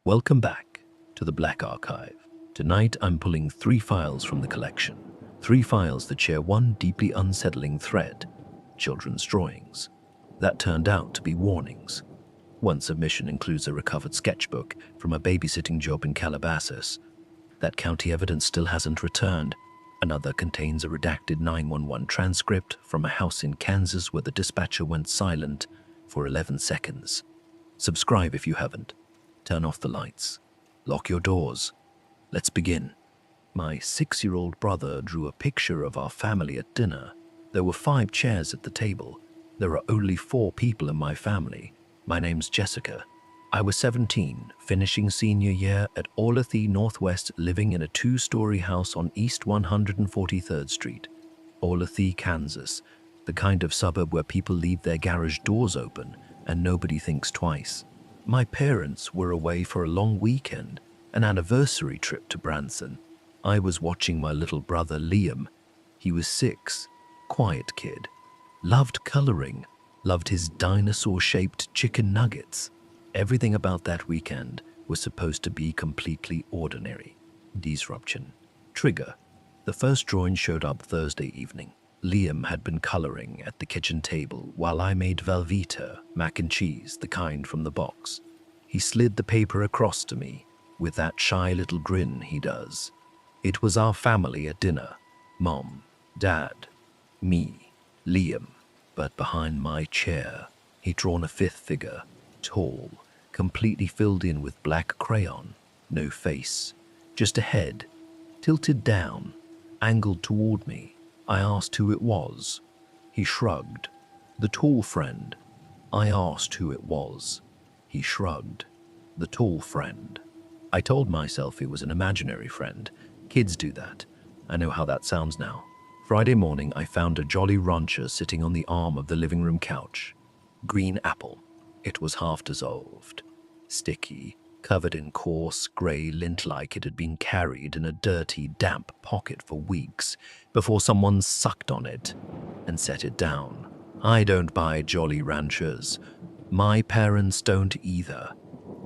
Welcome back to the Black Archive. Tonight I'm pulling 3 files from the collection. 3 files that share one deeply unsettling thread: children's drawings. That turned out to be warnings. One submission includes a recovered sketchbook from a babysitting job in Calabasas. That county evidence still hasn't returned. Another contains a redacted 911 transcript from a house in Kansas where the dispatcher went silent for 11 seconds. Subscribe if you haven't. Turn off the lights. Lock your doors. Let's begin. My 6-year-old brother drew a picture of our family at dinner. There were 5 chairs at the table. There are only 4 people in my family. My name's Jessica. I was 17, finishing senior year at Olathe Northwest, living in a 2-story house on East 143rd Street. Olathe, Kansas, the kind of suburb where people leave their garage doors open and nobody thinks twice. My parents were away for a long weekend, an anniversary trip to Branson. I was watching my little brother Liam. He was 6, quiet kid, loved coloring, loved his dinosaur-shaped chicken nuggets. Everything about that weekend was supposed to be completely ordinary. Disruption. Trigger. The first drawing showed up Thursday evening. Liam had been coloring at the kitchen table while I made Velveeta, mac and cheese, the kind from the box. He slid the paper across to me with that shy little grin he does. It was our family at dinner. Mom, Dad, me, Liam. But behind my chair, he'd drawn a 5th figure, tall, completely filled in with black crayon. No face, just a head, tilted down, angled toward me. I asked who it was. He shrugged. The tall friend. I asked who it was. He shrugged. The tall friend. I told myself it was an imaginary friend. Kids do that. I know how that sounds now. Friday morning, I found a Jolly Rancher sitting on the arm of the living room couch. Green apple. It was half dissolved. Sticky, covered in coarse, grey lint like it had been carried in a dirty, damp pocket for weeks before someone sucked on it and set it down. I don't buy Jolly Ranchers. My parents don't either.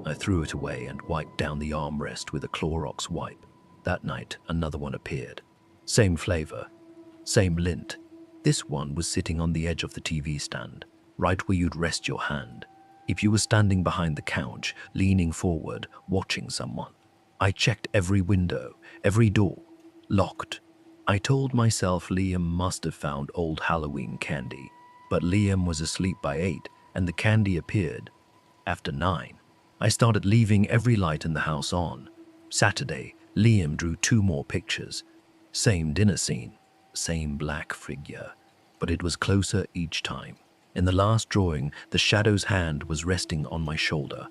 I threw it away and wiped down the armrest with a Clorox wipe. That night, another one appeared. Same flavor, same lint. This one was sitting on the edge of the TV stand, right where you'd rest your hand if you were standing behind the couch, leaning forward, watching someone. I checked every window, every door. Locked. I told myself Liam must have found old Halloween candy, but Liam was asleep by 8 and the candy appeared after 9. I started leaving every light in the house on. Saturday, Liam drew 2 more pictures. Same dinner scene, same black figure, but it was closer each time. In the last drawing, the shadow's hand was resting on my shoulder.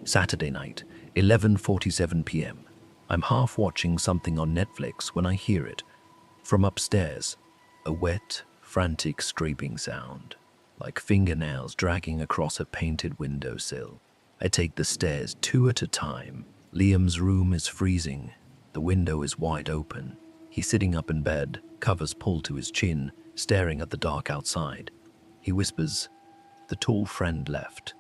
Saturday night, 11:47 p.m. I'm half watching something on Netflix when I hear it. From upstairs, a wet, frantic scraping sound, like fingernails dragging across a painted windowsill. I take the stairs 2 at a time. Liam's room is freezing. The window is wide open. He's sitting up in bed, covers pulled to his chin, staring at the dark outside. He whispers, "The tall friend left."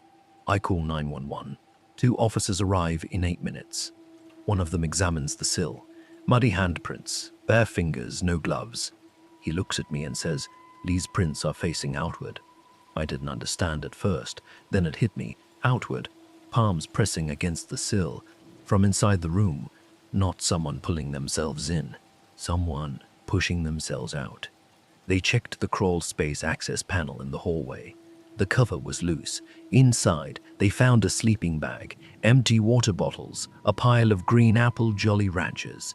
I call 911. 2 officers arrive in 8 minutes. One of them examines the sill. Muddy handprints, bare fingers, no gloves. He looks at me and says, "These prints are facing outward." I didn't understand at first. Then it hit me. Outward, palms pressing against the sill. From inside the room, not someone pulling themselves in. Someone pushing themselves out. They checked the crawl space access panel in the hallway. The cover was loose. Inside, they found a sleeping bag, empty water bottles, a pile of green apple Jolly Ranchers,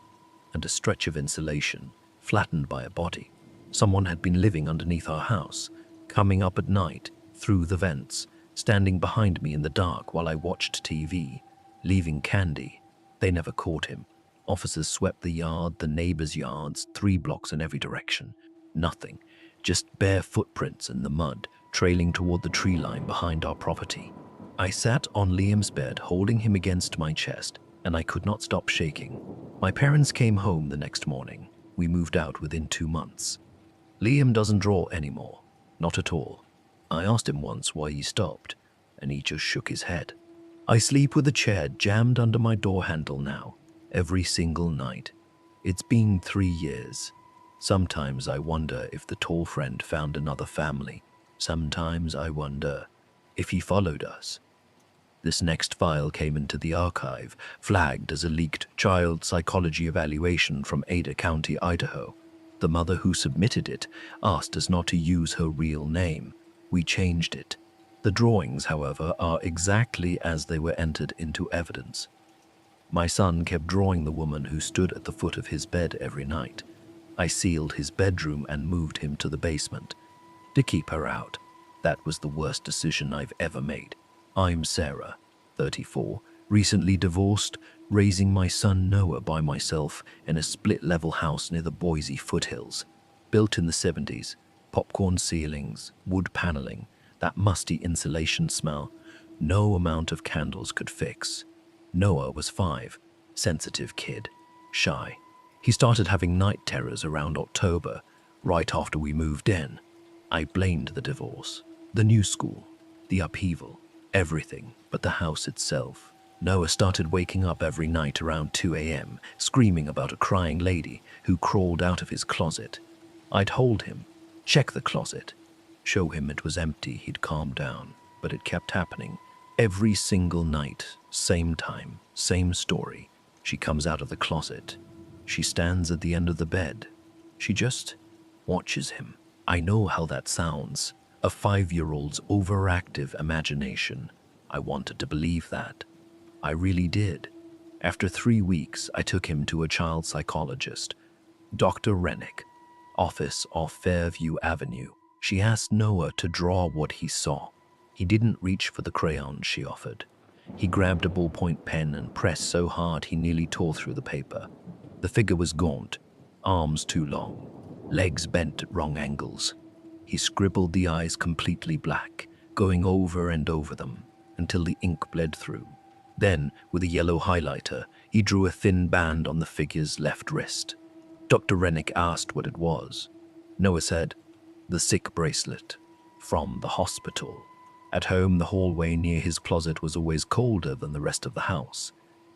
and a stretch of insulation, flattened by a body. Someone had been living underneath our house, coming up at night, through the vents, standing behind me in the dark while I watched TV, leaving candy. They never caught him. Officers swept the yard, the neighbors' yards, 3 blocks in every direction. Nothing, just bare footprints in the mud, trailing toward the tree line behind our property. I sat on Liam's bed, holding him against my chest, and I could not stop shaking. My parents came home the next morning. We moved out within 2 months. Liam doesn't draw anymore, not at all. I asked him once why he stopped, and he just shook his head. I sleep with a chair jammed under my door handle now, every single night. It's been 3 years. Sometimes I wonder if the tall friend found another family. Sometimes I wonder if he followed us. This next file came into the archive, flagged as a leaked child psychology evaluation from Ada County, Idaho. The mother who submitted it asked us not to use her real name. We changed it. The drawings, however, are exactly as they were entered into evidence. My son kept drawing the woman who stood at the foot of his bed every night. I sealed his bedroom and moved him to the basement. To keep her out. That was the worst decision I've ever made. I'm Sarah, 34, recently divorced, raising my son Noah by myself in a split-level house near the Boise foothills. Built in the 70s, popcorn ceilings, wood paneling, that musty insulation smell, no amount of candles could fix. Noah was 5, sensitive kid, shy. He started having night terrors around October, right after we moved in. I blamed the divorce, the new school, the upheaval, everything but the house itself. Noah started waking up every night around 2 a.m., screaming about a crying lady who crawled out of his closet. I'd hold him, check the closet, show him it was empty. He'd calm down, but it kept happening. Every single night, same time, same story. She comes out of the closet. She stands at the end of the bed. She just watches him. I know how that sounds. A 5-year-old's overactive imagination. I wanted to believe that. I really did. After 3 weeks, I took him to a child psychologist, Dr. Rennick, office off Fairview Avenue. She asked Noah to draw what he saw. He didn't reach for the crayon she offered. He grabbed a ballpoint pen and pressed so hard he nearly tore through the paper. The figure was gaunt, arms too long, legs bent at wrong angles. He scribbled the eyes completely black, going over and over them until the ink bled through. Then, with a yellow highlighter, he drew a thin band on the figure's left wrist. Dr. Rennick asked what it was. Noah said, "The sick bracelet, from the hospital." At home, the hallway near his closet was always colder than the rest of the house.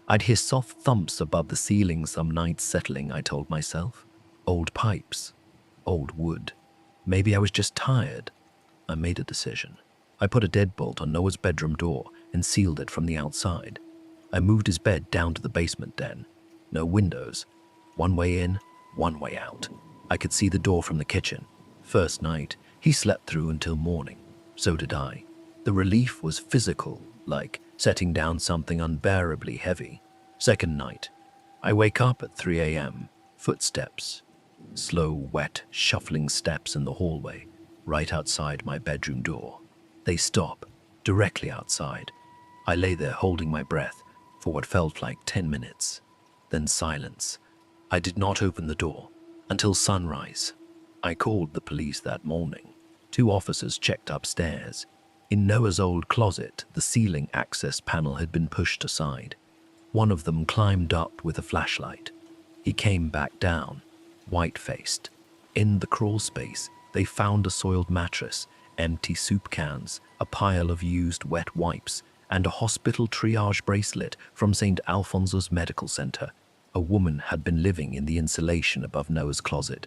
I'd hear soft thumps above the ceiling some nights settling, I told myself. Old pipes, old wood. Maybe I was just tired. I made a decision. I put a deadbolt on Noah's bedroom door and sealed it from the outside. I moved his bed down to the basement den. No windows. One way in, one way out. I could see the door from the kitchen. First night, he slept through until morning. So did I. The relief was physical, like setting down something unbearably heavy. Second night, I wake up at 3 a.m. Footsteps. Slow, wet, shuffling steps in the hallway, right outside my bedroom door. They stop, directly outside. I lay there holding my breath for what felt like 10 minutes. Then silence. I did not open the door until sunrise. I called the police that morning. 2 officers checked upstairs. In Noah's old closet, the ceiling access panel had been pushed aside. One of them climbed up with a flashlight. He came back down, white-faced. In the crawl space, they found a soiled mattress, empty soup cans, a pile of used wet wipes, and a hospital triage bracelet from St. Alfonso's Medical Center. A woman had been living in the insulation above Noah's closet.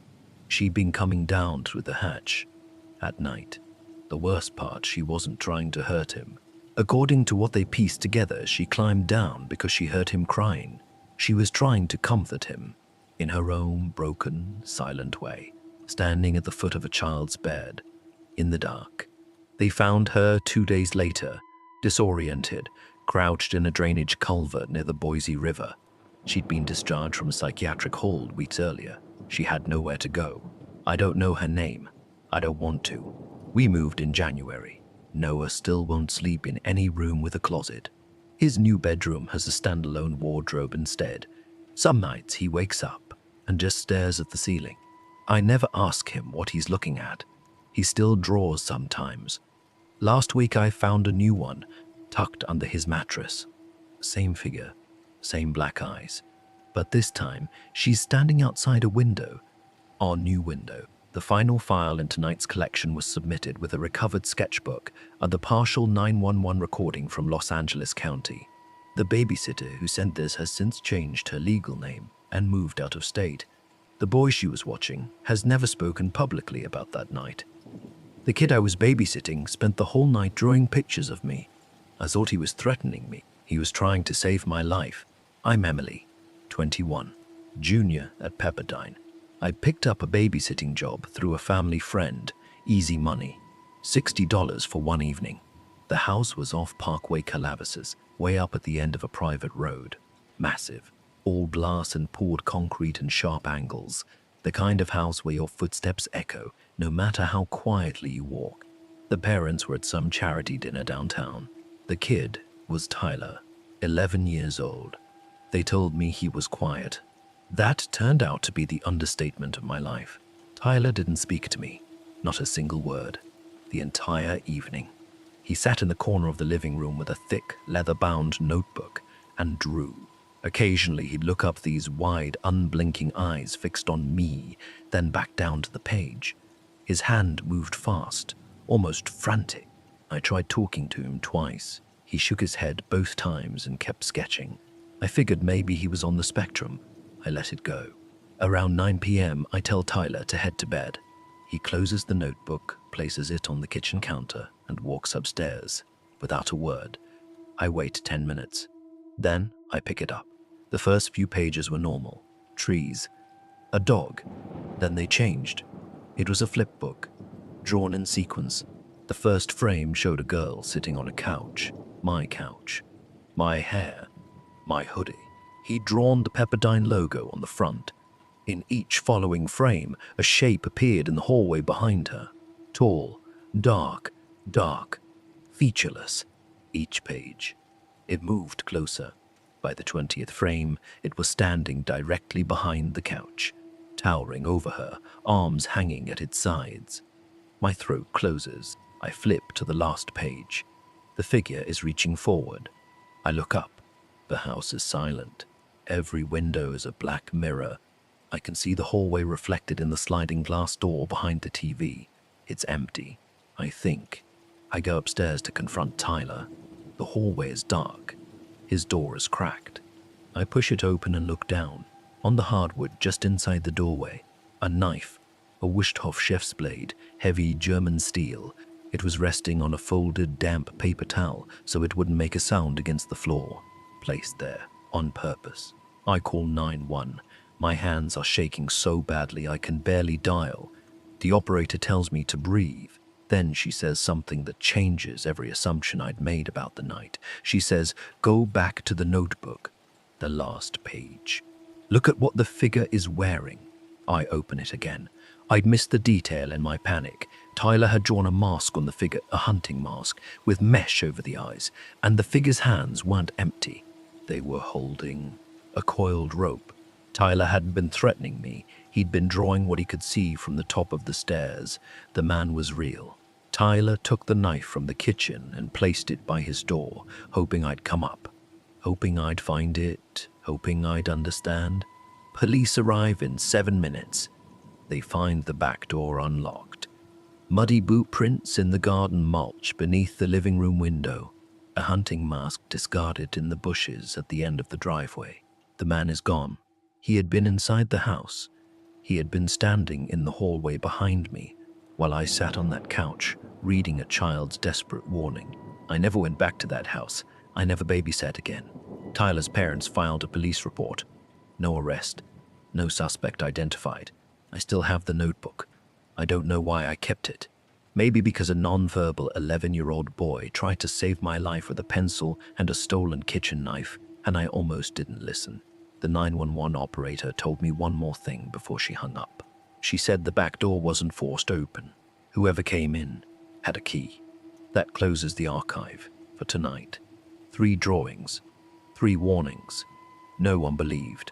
She'd been coming down through the hatch at night. The worst part, she wasn't trying to hurt him. According to what they pieced together, she climbed down because she heard him crying. She was trying to comfort him in her own broken, silent way, standing at the foot of a child's bed, in the dark. They found her 2 days later, disoriented, crouched in a drainage culvert near the Boise River. She'd been discharged from a psychiatric hold weeks earlier. She had nowhere to go. I don't know her name. I don't want to. We moved in January. Noah still won't sleep in any room with a closet. His new bedroom has a standalone wardrobe instead. Some nights he wakes up and just stares at the ceiling. I never ask him what he's looking at. He still draws sometimes. Last week I found a new one tucked under his mattress. Same figure, same black eyes. But this time she's standing outside a window. Our new window, The final file in tonight's collection was submitted with a recovered sketchbook and the partial 911 recording from Los Angeles County. The babysitter who sent this has since changed her legal name and moved out of state. The boy she was watching has never spoken publicly about that night. The kid I was babysitting spent the whole night drawing pictures of me. I thought he was threatening me. He was trying to save my life. I'm Emily, 21, junior at Pepperdine. I picked up a babysitting job through a family friend, easy money, $60 for one evening. The house was off Parkway Calabasas, way up at the end of a private road. Massive, all glass and poured concrete and sharp angles, the kind of house where your footsteps echo no matter how quietly you walk. The parents were at some charity dinner downtown. The kid was Tyler, 11 years old. They told me he was quiet. That turned out to be the understatement of my life. Tyler didn't speak to me, not a single word, the entire evening. He sat in the corner of the living room with a thick, leather-bound notebook and drew. Occasionally, he'd look up, these wide, unblinking eyes fixed on me, then back down to the page. His hand moved fast, almost frantic. I tried talking to him twice. He shook his head both times and kept sketching. I figured maybe he was on the spectrum. I let it go. Around 9 p.m., I tell Tyler to head to bed. He closes the notebook, places it on the kitchen counter, and walks upstairs, without a word. I wait 10 minutes. Then I pick it up. The first few pages were normal. Trees. A dog. Then they changed. It was a flip book, drawn in sequence. The first frame showed a girl sitting on a couch. My couch. My hair. My hoodie. He'd drawn the Pepperdine logo on the front. In each following frame, a shape appeared in the hallway behind her. Tall, dark, featureless. Each page. It moved closer. By the 20th frame, it was standing directly behind the couch, towering over her, arms hanging at its sides. My throat closes. I flip to the last page. The figure is reaching forward. I look up. The house is silent. Every window is a black mirror. I can see the hallway reflected in the sliding glass door behind the TV. It's empty, I think. I go upstairs to confront Tyler. The hallway is dark. His door is cracked. I push it open and look down. On the hardwood just inside the doorway, a knife, a wished-off chef's blade, heavy German steel. It was resting on a folded, damp paper towel so it wouldn't make a sound against the floor. Placed there, on purpose. I call 911. My hands are shaking so badly I can barely dial. The operator tells me to breathe. Then she says something that changes every assumption I'd made about the night. She says, "Go back to the notebook." The last page. Look at what the figure is wearing. I open it again. I'd missed the detail in my panic. Tyler had drawn a mask on the figure, a hunting mask, with mesh over the eyes, and the figure's hands weren't empty. They were holding a coiled rope. Tyler hadn't been threatening me. He'd been drawing what he could see from the top of the stairs. The man was real. Tyler took the knife from the kitchen and placed it by his door, hoping I'd come up, hoping I'd find it, hoping I'd understand. Police arrive in 7 minutes. They find the back door unlocked. Muddy boot prints in the garden mulch beneath the living room window. A hunting mask discarded in the bushes at the end of the driveway. The man is gone. He had been inside the house. He had been standing in the hallway behind me while I sat on that couch reading a child's desperate warning. I never went back to that house. I never babysat again. Tyler's parents filed a police report. No arrest. No suspect identified. I still have the notebook. I don't know why I kept it. Maybe because a nonverbal 11-year-old boy tried to save my life with a pencil and a stolen kitchen knife, and I almost didn't listen. The 911 operator told me one more thing before she hung up. She said the back door wasn't forced open. Whoever came in had a key. That closes the archive for tonight. 3 drawings, 3 warnings. No one believed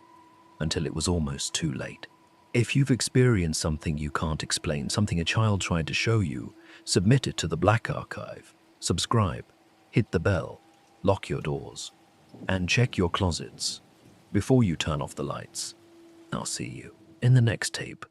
until it was almost too late. If you've experienced something you can't explain, something a child tried to show you, submit it to the Black Archive. Subscribe, hit the bell, lock your doors, and check your closets before you turn off the lights. I'll see you in the next tape.